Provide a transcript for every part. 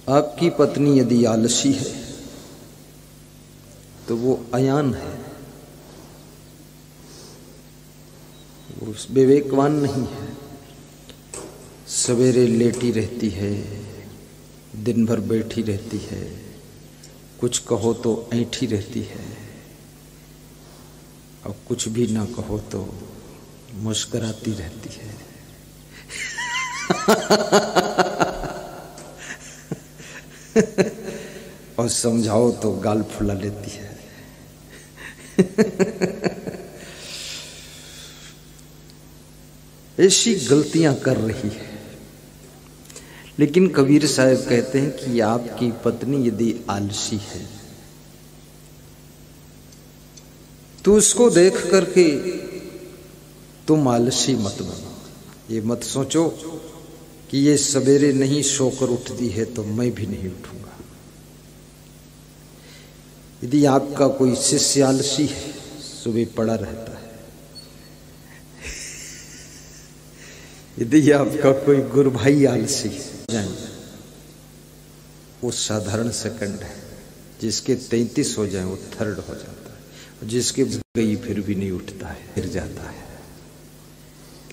आपकी पत्नी यदि आलसी है तो वो अयान है, वो विवेकवान नहीं है। सवेरे लेटी रहती है, दिन भर बैठी रहती है, कुछ कहो तो ऐंठी रहती है, और कुछ भी ना कहो तो मुस्कुराती रहती है। और समझाओ तो गाल फुला लेती है। ऐसी गलतियां कर रही है। लेकिन कबीर साहब कहते हैं कि आपकी पत्नी यदि आलसी है तो उसको देख करके तुम आलसी मत बनो। ये मत सोचो कि ये सवेरे नहीं सोकर उठती है तो मैं भी नहीं उठूंगा। यदि आपका कोई शिष्य आलसी है, सुबह पड़ा रहता है, यदि आपका कोई गुरु भाई आलसी है, वो साधारण सेकंड है। जिसके 33 हो जाए वो थर्ड हो जाता है, और जिसके गई फिर भी नहीं उठता है, फिर जाता है।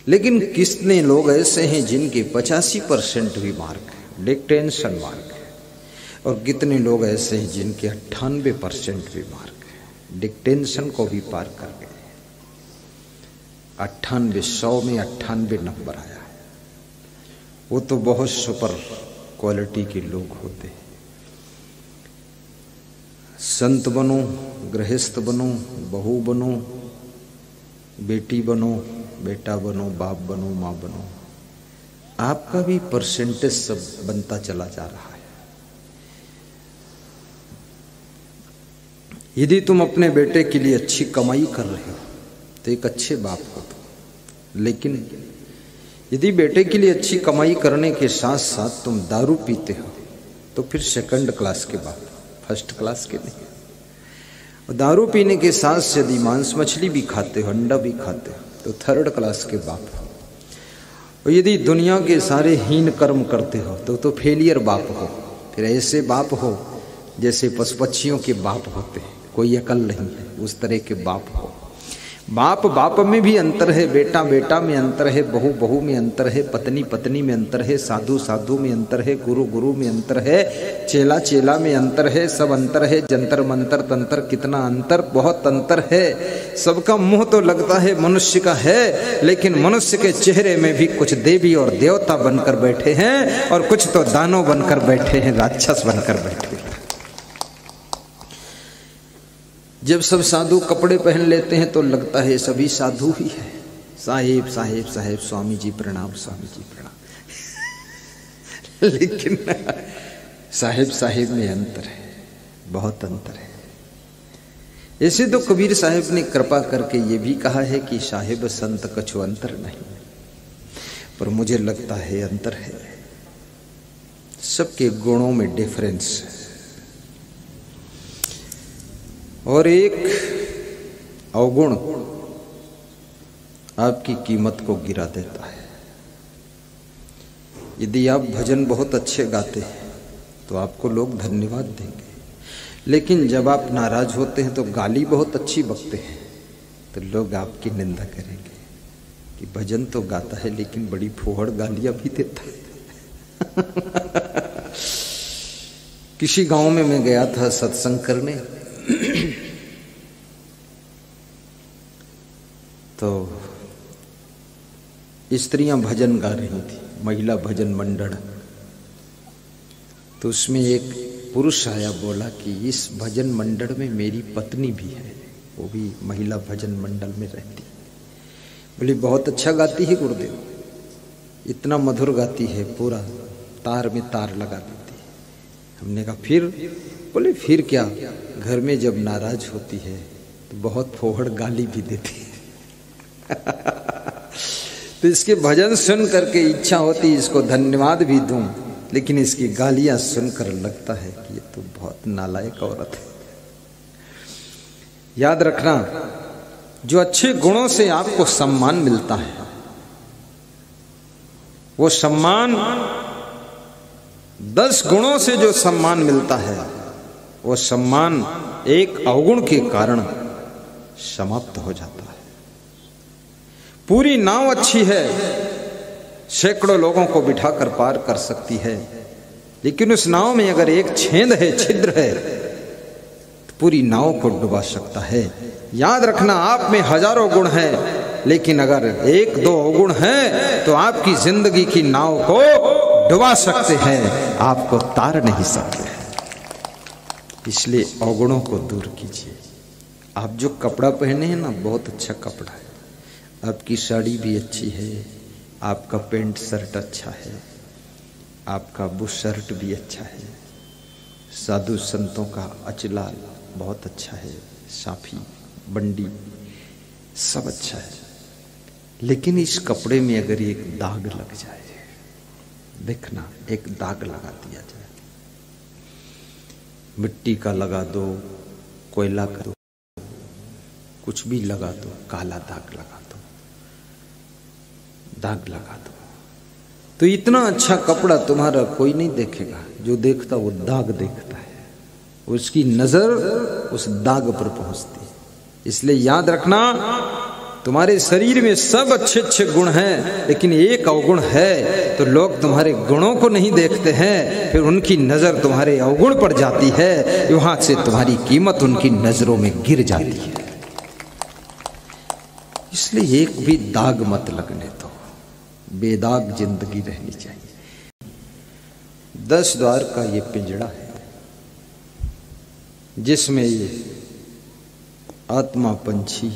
लेकिन कितने लोग ऐसे हैं जिनके 85% भी मार्क है, डिक्टेंशन मार्क है, और कितने लोग ऐसे हैं जिनके 98% भी मार्क है, डिक्टेंशन को भी पार कर गए। 98, 100 में 98 नंबर आया है। वो तो बहुत सुपर क्वालिटी के लोग होते हैं। संत बनो, गृहस्थ बनो, बहू बनो, बेटी बनो, बेटा बनो, बाप बनो, माँ बनो, आपका भी परसेंटेज सब बनता चला जा रहा है। यदि तुम अपने बेटे के लिए अच्छी कमाई कर रहे हो तो एक अच्छे बाप हो तुम। लेकिन यदि बेटे के लिए अच्छी कमाई करने के साथ साथ तुम दारू पीते हो तो फिर सेकंड क्लास के बाप, फर्स्ट क्लास के नहीं। और दारू पीने के साथ यदि मांस मछली भी खाते हो, अंडा भी खाते हो तो थर्ड क्लास के बाप हो। और यदि दुनिया के सारे हीन कर्म करते हो तो फेलियर बाप हो। फिर ऐसे बाप हो जैसे पशु पक्षियों के बाप होते हैं, कोई अकल नहीं है, उस तरह के बाप हो। बाप बाप में भी अंतर है, बेटा बेटा में अंतर है, बहू बहू में अंतर है, पत्नी पत्नी में अंतर है, साधु साधु में अंतर है, गुरु गुरु में अंतर है, चेला चेला में अंतर है, सब अंतर है। जंतर मंतर तंत्र कितना अंतर, बहुत अंतर है। सबका मुंह तो लगता है मनुष्य का है, लेकिन मनुष्य के चेहरे में भी कुछ देवी और देवता बनकर बैठे हैं, और कुछ तो दानव बनकर बैठे हैं, राक्षस बनकर बैठे हैं। जब सब साधु कपड़े पहन लेते हैं तो लगता है सभी साधु ही है। साहेब साहेब साहेब, स्वामी जी प्रणाम, स्वामी जी प्रणाम। लेकिन साहेब साहेब में अंतर है, बहुत अंतर है। ऐसे तो कबीर साहेब ने कृपा करके ये भी कहा है कि साहेब संत कछु अंतर नहीं, पर मुझे लगता है अंतर है। सबके गुणों में डिफरेंस है, और एक अवगुण आपकी कीमत को गिरा देता है। यदि आप भजन बहुत अच्छे गाते हैं तो आपको लोग धन्यवाद देंगे, लेकिन जब आप नाराज होते हैं तो गाली बहुत अच्छी बकते हैं तो लोग आपकी निंदा करेंगे कि भजन तो गाता है लेकिन बड़ी फोहड़ गालियां भी देता है। किसी गांव में मैं गया था सत्संग करने, तो स्त्रियां भजन गा रही थी, महिला भजन मंडल। तो उसमें एक पुरुष आया, बोला कि इस भजन मंडल में मेरी पत्नी भी है, वो भी महिला भजन मंडल में रहती। बोली बहुत अच्छा गाती है गुरुदेव, इतना मधुर गाती है, पूरा तार में तार लगा देती है। हमने कहा फिर? बोले फिर क्या, घर में जब नाराज होती है तो बहुत फोहड़ गाली भी देती है। तो इसके भजन सुन करके इच्छा होती इसको धन्यवाद भी दूं, लेकिन इसकी गालियां सुनकर लगता है कि ये तो बहुत नालायक औरत है। याद रखना, जो अच्छे गुणों से आपको सम्मान मिलता है वो सम्मान 10 गुणों से जो सम्मान मिलता है वो सम्मान एक अवगुण के कारण समाप्त हो जाता है। पूरी नाव अच्छी है, सैकड़ों लोगों को बिठाकर पार कर सकती है, लेकिन उस नाव में अगर एक छेद है, छिद्र है, तो पूरी नाव को डुबा सकता है। याद रखना, आप में हजारों गुण हैं, लेकिन अगर 1-2 अवगुण हैं तो आपकी जिंदगी की नाव को डुबा सकते हैं, आपको तार नहीं सकते। इसलिए अवगुणों को दूर कीजिए। आप जो कपड़ा पहने हैं ना, बहुत अच्छा कपड़ा है, आपकी साड़ी भी अच्छी है, आपका पेंट शर्ट अच्छा है, आपका बुशर्ट भी अच्छा है, साधु संतों का अचला बहुत अच्छा है, साफी बंडी सब अच्छा है, लेकिन इस कपड़े में अगर एक दाग लग जाए, देखना एक दाग लगा दिया जाए, मिट्टी का लगा दो, कोयला का दो, कुछ भी लगा दो, काला दाग लगा दो, दाग लगा दो, तो इतना अच्छा कपड़ा तुम्हारा कोई नहीं देखेगा। जो देखता वो दाग देखता है, उसकी नजर उस दाग पर पहुंचती है। इसलिए याद रखना, तुम्हारे शरीर में सब अच्छे अच्छे गुण हैं, लेकिन एक अवगुण है तो लोग तुम्हारे गुणों को नहीं देखते हैं, फिर उनकी नजर तुम्हारे अवगुण पर जाती है, वहां से तुम्हारी कीमत उनकी नजरों में गिर जाती है। इसलिए एक भी दाग मत लगने दो, बेदाग जिंदगी रहनी चाहिए। 10 द्वार का ये पिंजड़ा है जिसमें ये आत्मा पंछी,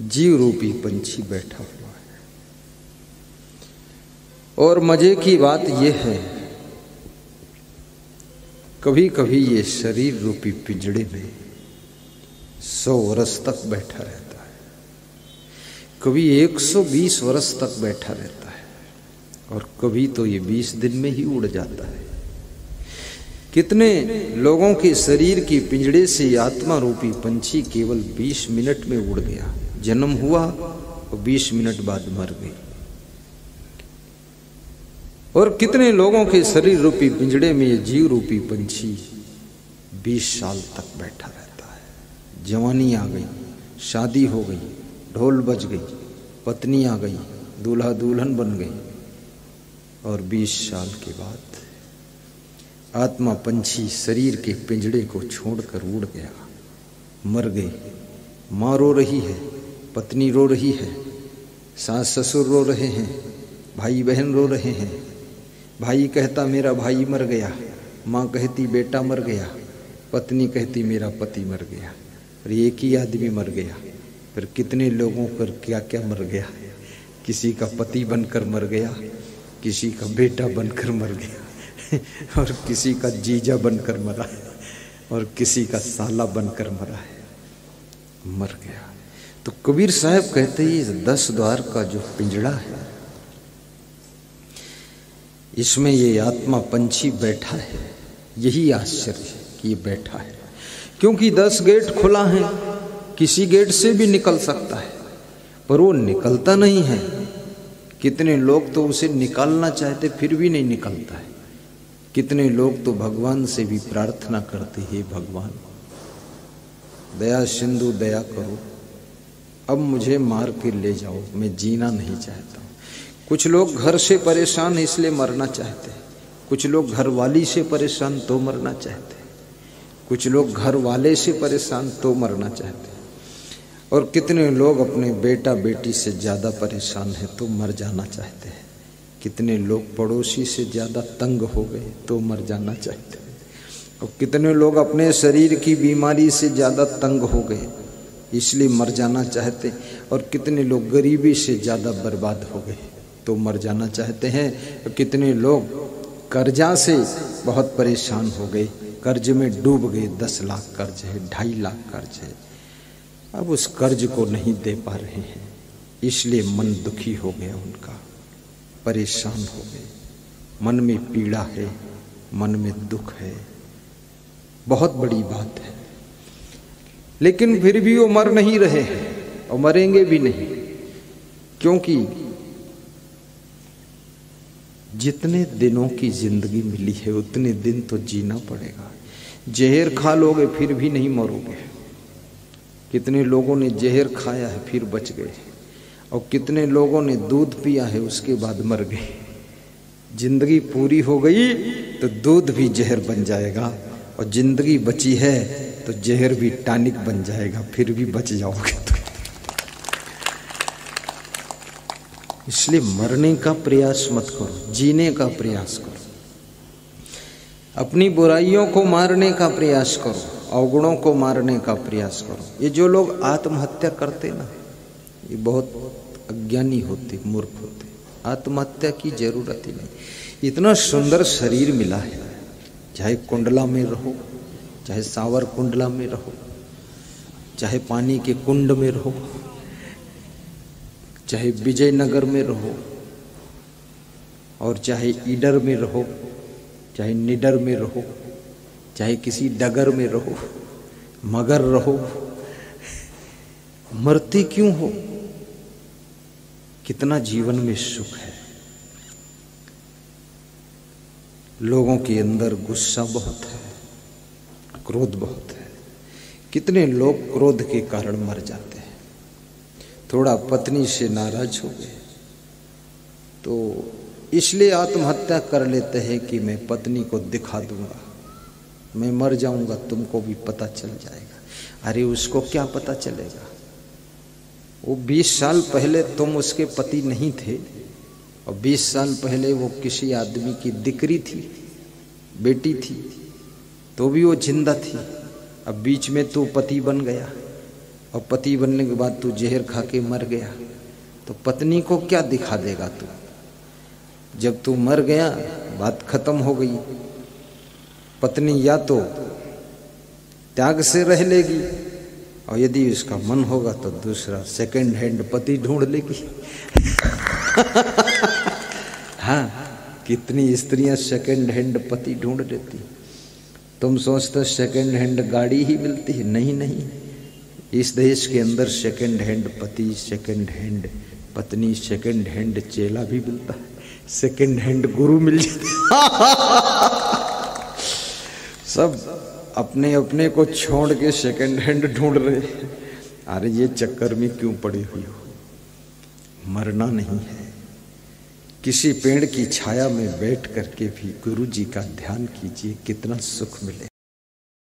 जीव रूपी पंछी बैठा हुआ है। और मजे की बात यह है, कभी कभी ये शरीर रूपी पिंजड़े में 100 वर्ष तक बैठा रहता है, कभी 120 वर्ष तक बैठा रहता है, और कभी तो ये 20 दिन में ही उड़ जाता है। कितने लोगों के शरीर की पिंजड़े से आत्मा रूपी पंछी केवल 20 मिनट में उड़ गया, जन्म हुआ और 20 मिनट बाद मर गई। और कितने लोगों के शरीर रूपी पिंजड़े में ये जीव रूपी पंछी 20 साल तक बैठा रहता है। जवानी आ गई, शादी हो गई, ढोल बज गई, पत्नी आ गई, दूल्हा दुल्हन बन गई, और 20 साल के बाद आत्मा पंछी शरीर के पिंजड़े को छोड़कर उड़ गया, मर गई। माँ रो रही है, पत्नी रो रही है, सास ससुर रो रहे हैं, भाई बहन रो रहे हैं। भाई कहता मेरा भाई मर गया, माँ कहती बेटा मर गया, पत्नी कहती मेरा पति मर गया, और एक ही आदमी मर गया। फिर कितने लोगों पर क्या क्या मर गया, किसी का पति बनकर मर गया, किसी का बेटा बनकर मर गया, और किसी का जीजा बनकर मरा है, और किसी का साला बनकर मरा है, मर गया। तो कबीर साहब कहते हैं ये 10 द्वार का जो पिंजड़ा है, इसमें ये आत्मा पंछी बैठा है। यही आश्चर्य है कि ये बैठा है, क्योंकि 10 गेट खुला है, किसी गेट से भी निकल सकता है, पर वो निकलता नहीं है। कितने लोग तो उसे निकालना चाहते फिर भी नहीं निकलता है। कितने लोग तो भगवान से भी प्रार्थना करते हैं, भगवान दया सिंधु दया करो, अब मुझे मार के ले जाओ, मैं जीना नहीं चाहता। कुछ लोग घर से परेशान इसलिए मरना चाहते हैं, कुछ लोग घर वाली से परेशान तो मरना चाहते हैं, कुछ लोग घर वाले से परेशान तो मरना चाहते हैं, और कितने लोग अपने बेटा बेटी से ज़्यादा परेशान है तो मर जाना चाहते हैं। कितने लोग पड़ोसी से ज़्यादा तंग हो गए तो मर जाना चाहते हैं, और कितने लोग अपने शरीर की बीमारी से ज़्यादा तंग हो गए इसलिए मर जाना चाहते, और कितने लोग गरीबी से ज़्यादा बर्बाद हो गए तो मर जाना चाहते हैं, और कितने लोग कर्जा से बहुत परेशान हो गए, कर्ज में डूब गए, 10 लाख कर्ज है, 2.5 लाख कर्ज है, अब उस कर्ज को नहीं दे पा रहे हैं, इसलिए मन दुखी हो गया उनका, परेशान हो गए, मन में पीड़ा है, मन में दुख है, बहुत बड़ी बात है। लेकिन फिर भी वो मर नहीं रहे हैं और मरेंगे भी नहीं, क्योंकि जितने दिनों की जिंदगी मिली है उतने दिन तो जीना पड़ेगा। जहर खा लोगे फिर भी नहीं मरोगे। कितने लोगों ने जहर खाया है फिर बच गए, और कितने लोगों ने दूध पिया है उसके बाद मर गए। जिंदगी पूरी हो गई तो दूध भी जहर बन जाएगा, और जिंदगी बची है तो जहर भी टॉनिक बन जाएगा, फिर भी बच जाओगे। तो इसलिए मरने का प्रयास मत करो, जीने का प्रयास करो। अपनी बुराइयों को मारने का प्रयास करो, अवगुणों को मारने का प्रयास करो। ये जो लोग आत्महत्या करते ना, ये बहुत अज्ञानी होते, मूर्ख होते। आत्महत्या की जरूरत ही नहीं। इतना सुंदर शरीर मिला है, चाहे कुंडला में रहो, चाहे सावर कुंडला में रहो, चाहे पानी के कुंड में रहो, चाहे विजयनगर में रहो, और चाहे ईडर में रहो, चाहे निडर में रहो, चाहे किसी डगर में रहो, मगर रहो, मरते क्यों हो? कितना जीवन में सुख है। लोगों के अंदर गुस्सा बहुत है, क्रोध बहुत है। कितने लोग क्रोध के कारण मर जाते हैं। थोड़ा पत्नी से नाराज हो गए तो इसलिए आत्महत्या कर लेते हैं कि मैं पत्नी को दिखा दूंगा, मैं मर जाऊंगा, तुमको भी पता चल जाएगा। अरे उसको क्या पता चलेगा? वो 20 साल पहले तुम उसके पति नहीं थे, और 20 साल पहले वो किसी आदमी की दिकरी थी, बेटी थी, तो भी वो जिंदा थी। अब बीच में तू पति बन गया, और पति बनने के बाद तू जहर खा के मर गया, तो पत्नी को क्या दिखा देगा तू? जब तू मर गया बात खत्म हो गई। पत्नी या तो त्याग से रह लेगी, और यदि उसका मन होगा तो दूसरा सेकंड हैंड पति ढूंढ लेगी। हाँ, कितनी स्त्रियां सेकंड हैंड पति ढूंढ लेती। तुम सोचते सेकंड हैंड गाड़ी ही मिलती है? नहीं नहीं, इस देश के अंदर सेकंड हैंड पति, सेकंड हैंड पत्नी, सेकंड हैंड चेला भी मिलता है, सेकंड हैंड गुरु मिल जाता। सब अपने अपने को छोड़ के सेकंड हैंड ढूंढ रहे। अरे ये चक्कर में क्यों पड़ी हुई हो? मरना नहीं है। किसी पेड़ की छाया में बैठ करके भी गुरु जी का ध्यान कीजिए, कितना सुख मिलेगा।